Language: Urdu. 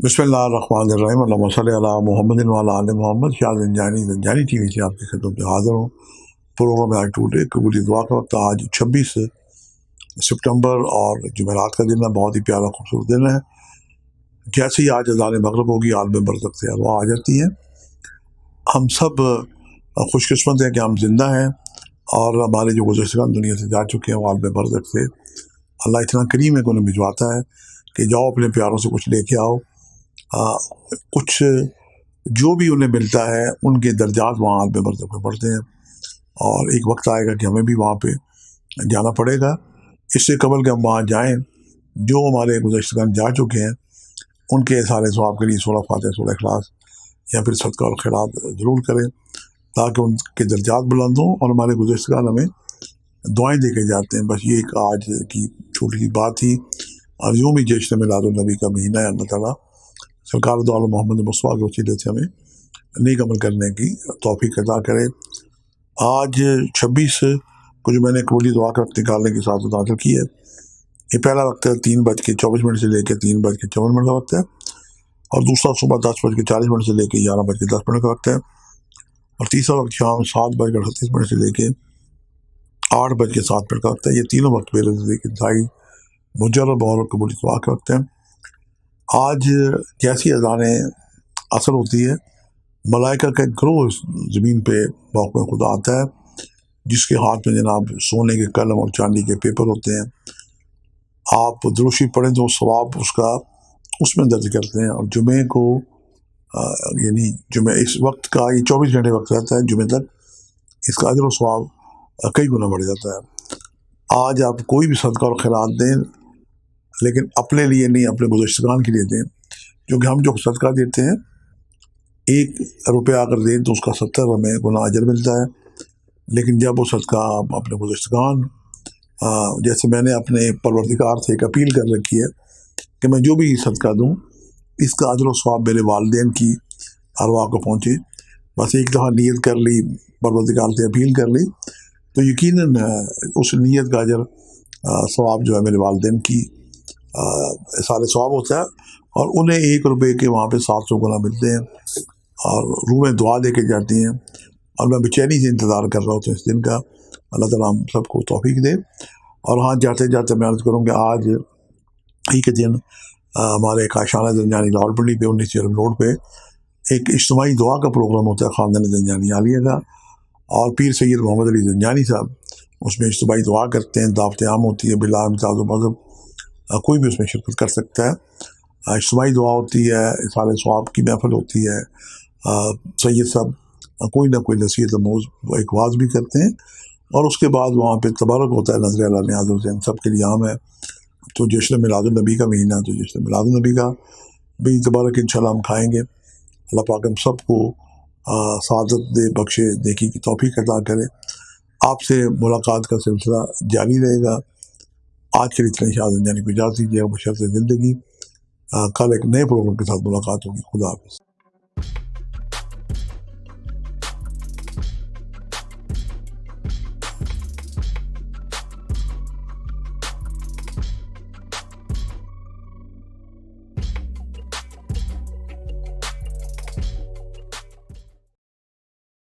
بسم اللہ الرحمن الرحیم، اللہم صلی علی محمد وعلی آل محمد۔ شاہ زنجانی ٹی وی سے آپ کی خدمت میں حاضر ہوں۔ پروگرام آج ٹوڈے قبولی دعا کا وقت۔ آج 26 سپٹمبر اور جمعرات کا دن ہے، بہت ہی پیارا خوبصورت دن ہے۔ جیسے ہی آج اذان مغرب ہوگی، عالم برزخ سے ارواح آ جاتی ہیں۔ ہم سب خوش قسمت ہیں کہ ہم زندہ ہیں، اور ہمارے جو گزشتگان دنیا سے جا چکے ہیں وہ عالم برزخ سے اللہ اتنا کریم ہے کہ انہیں بھجواتا ہے کہ جاؤ اپنے پیاروں سے کچھ لے کے آؤ۔ کچھ جو بھی انہیں ملتا ہے ان کے درجات وہاں عالم برزخ میں بڑھتے ہیں، اور ایک وقت آئے گا کہ ہمیں بھی وہاں پہ جانا پڑے گا۔ اس سے قبل کہ ہم وہاں جائیں، جو ہمارے گزشتگان جا چکے ہیں ان کے اظہار ثواب کے لیے سورہ فاتحہ، سورہ اخلاص یا پھر صدقہ اور خیرات ضرور کریں، تاکہ ان کے درجات بلند ہوں، اور ہمارے گزشتگان ہمیں دعائیں دے کے جاتے ہیں۔ بس یہ ایک آج کی چھوٹی سی بات تھی، اور یوں بھی جشن میلاد النبی کا مہینہ ہے۔ اللہ تعالیٰ سرکار دو عالم محمد مصطفیٰ کے وسیلے سے ہمیں نیک عمل کرنے کی توفیق عطا کرے۔ آج 26 کو جو میں نے قبولی دعا کا وقت نکالنے کی سعادت حاصل کی ہے، یہ پہلا وقت ہے 3:24 سے لے کے 3:54 کا وقت ہے، اور دوسرا صبح 10:40 سے لے کے 11:10 کا وقت ہے، اور تیسرا وقت شام 7:38 سے لے کے 8:07 کا وقت ہے۔ یہ تینوں وقت میرے نزدیک انتہائی مجرب اور قبولی دعا کا وقت ہے۔ آج جیسی اذان اثر ہوتی ہے، ملائکہ کا ایک گروہ زمین پہ موقع خدا آتا ہے، جس کے ہاتھ میں جناب سونے کے قلم اور چاندی کے پیپر ہوتے ہیں۔ آپ دروشی پڑھیں تو ثواب اس میں درج کرتے ہیں، اور جمعے کو یعنی جمعہ اس وقت کا یہ 24 گھنٹے وقت رہتا ہے، جمعے تک اس کا اجر و ثواب کئی گنا بڑھ جاتا ہے۔ آج آپ کوئی بھی صدقہ اور خیرات دیں، لیکن اپنے لیے نہیں، اپنے گزشتگان کے لیے دیں، کیونکہ ہم جو صدقہ دیتے ہیں 1 روپیہ اگر دیں تو اس کا 70 ہمیں گنا اجر ملتا ہے، لیکن جب وہ صدقہ اپنے گزشتگان جیسے میں نے اپنے پروردگار سے ایک اپیل کر رکھی ہے کہ میں جو بھی صدقہ دوں اس کا اجر و ثواب میرے والدین کی ارواح کو پہنچے۔ بس ایک دفعہ نیت کر لی، پروردگار سے اپیل کر لی، تو یقیناً اس نیت کا اجر ثواب جو ہے میرے والدین کی سارے ثواب ہوتا ہے، اور انہیں 1 روپے کے وہاں پہ 700 گنا ملتے ہیں، اور روحیں دعا دے کے جاتی ہیں، اور میں بے چینی سے انتظار کر رہا ہوتا ہوں اس دن کا۔ اللہ تعالیٰ ہم سب کو توفیق دے۔ اور ہاں، جاتے جاتے میں عرض کروں کہ آج ہی کے دن ہمارے کاشانہ زنجانی لاہور پنڈی پہ 19 چرم روڈ پہ ایک اجتماعی دعا کا پروگرام ہوتا ہے خاندان زنجانی عالیہ کا، اور پیر سید محمد علی زنجانی صاحب اس میں اجتماعی دعا کرتے ہیں، دعوت عام ہوتی ہے بلا امتیاز و مذہب، کوئی بھی اس میں شرکت کر سکتا ہے۔ اجتماعی دعا ہوتی ہے، اظہار ثواب کی محفل ہوتی ہے، سید صاحب کوئی نہ کوئی نصیحت آموز ایک واعظ بھی کرتے ہیں، اور اس کے بعد وہاں پہ تبارک ہوتا ہے نظر اللہ نیاز حسین سب کے لیے عام ہے۔ تو جشن میلاد النبی کا مہینہ، تو جشن میلاد النبی کا بھی تبارک انشاءاللہ ہم کھائیں گے۔ اللہ پاک ہم سب کو سعادت دے، بخشے، نیکی کی توفیق عطا کرے۔ آپ سے ملاقات کا سلسلہ جاری رہے گا۔ آج کے لیے اتنے شاہ زنجانی کو اجازت دیجیے، بشرط زندگی۔ کل ایک نئے پروگرام کے ساتھ ملاقات ہوگی۔ خدا حافظ۔